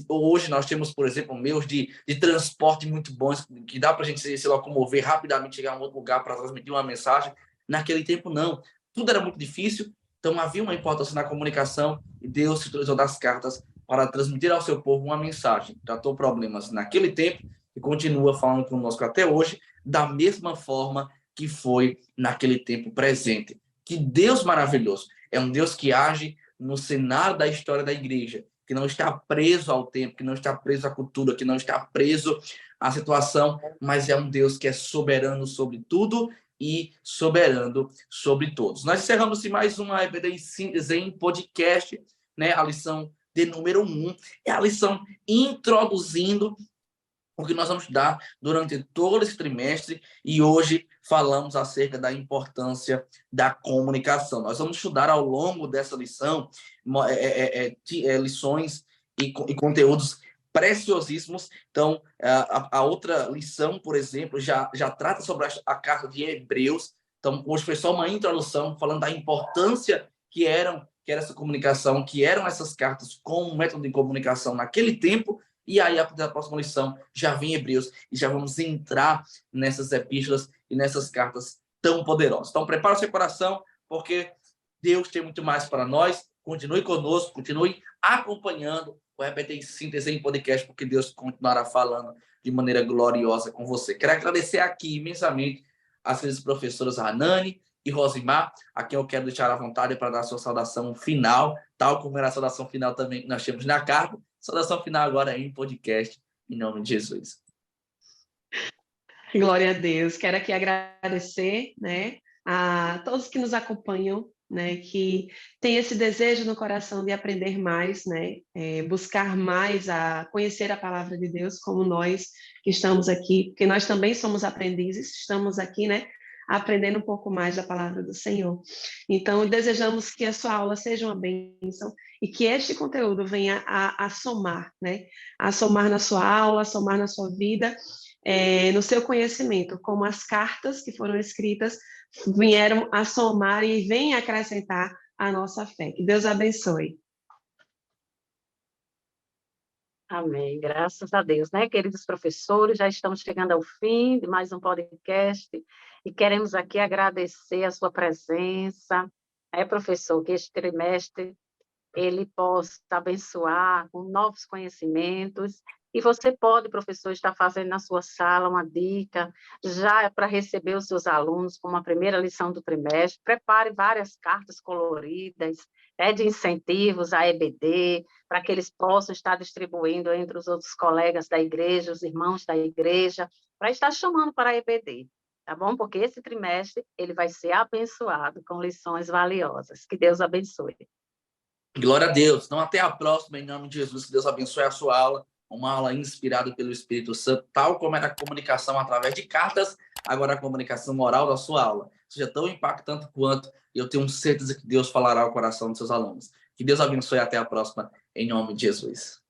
hoje nós temos, por exemplo, meios de transporte muito bons, que dá para a gente se locomover rapidamente, chegar a um outro lugar para transmitir uma mensagem. Naquele tempo, não. Tudo era muito difícil, então havia uma importância na comunicação e Deus se utilizou das cartas para transmitir ao seu povo uma mensagem. Tratou problemas naquele tempo e continua falando conosco até hoje, da mesma forma que foi naquele tempo presente. Que Deus maravilhoso! É um Deus que age no cenário da história da igreja, que não está preso ao tempo, que não está preso à cultura, que não está preso à situação, mas é um Deus que é soberano sobre tudo e soberano sobre todos. Nós encerramos mais uma EBD em síntese em podcast, né? A lição de número 1 é a lição introduzindo o que nós vamos estudar durante todo esse trimestre, e hoje falamos acerca da importância da comunicação. Nós vamos estudar ao longo dessa lição lições e conteúdos preciosíssimos. Então, a outra lição, por exemplo, já trata sobre a carta de Hebreus. Então, hoje foi só uma introdução falando da importância que era essa comunicação, que eram essas cartas como método de comunicação naquele tempo. E aí, a próxima lição já vem em Hebreus e já vamos entrar nessas epístolas e nessas cartas tão poderosas. Então, prepara o seu coração, porque Deus tem muito mais para nós. Continue conosco, continue acompanhando o EBD em Síntese em podcast, porque Deus continuará falando de maneira gloriosa com você. Quero agradecer aqui imensamente as queridas professoras Hanani e Rosimar, a quem eu quero deixar à vontade para dar a sua saudação final, tal como era a saudação final também que nós temos na carta. Saudação final agora em podcast, em nome de Jesus. Glória a Deus. Quero aqui agradecer, né, a todos que nos acompanham, né, que tem esse desejo no coração de aprender mais, né, buscar mais a conhecer a palavra de Deus, como nós que estamos aqui, porque nós também somos aprendizes, estamos aqui, né, aprendendo um pouco mais da palavra do Senhor. Então, desejamos que a sua aula seja uma bênção e que este conteúdo venha a somar, né, a somar na sua aula, a somar na sua vida, no seu conhecimento, como as cartas que foram escritas vieram a somar e vêm acrescentar a nossa fé. Que Deus abençoe. Amém. Graças a Deus, né, queridos professores? Já estamos chegando ao fim de mais um podcast e queremos aqui agradecer a sua presença. Professor, que este trimestre ele possa abençoar com novos conhecimentos. E você pode, professor, estar fazendo na sua sala uma dica, já para receber os seus alunos como a primeira lição do trimestre. Prepare várias cartas coloridas, de incentivos à EBD, para que eles possam estar distribuindo entre os outros colegas da igreja, os irmãos da igreja, para estar chamando para a EBD. tá bom? Porque esse trimestre ele vai ser abençoado com lições valiosas. Que Deus abençoe. Glória a Deus. Então, até a próxima, em nome de Jesus. Que Deus abençoe a sua aula. Uma aula inspirada pelo Espírito Santo, tal como era a comunicação através de cartas, agora a comunicação oral da sua aula. Seja tão impactante quanto, e eu tenho certeza que Deus falará ao coração dos seus alunos. Que Deus abençoe, até a próxima, em nome de Jesus.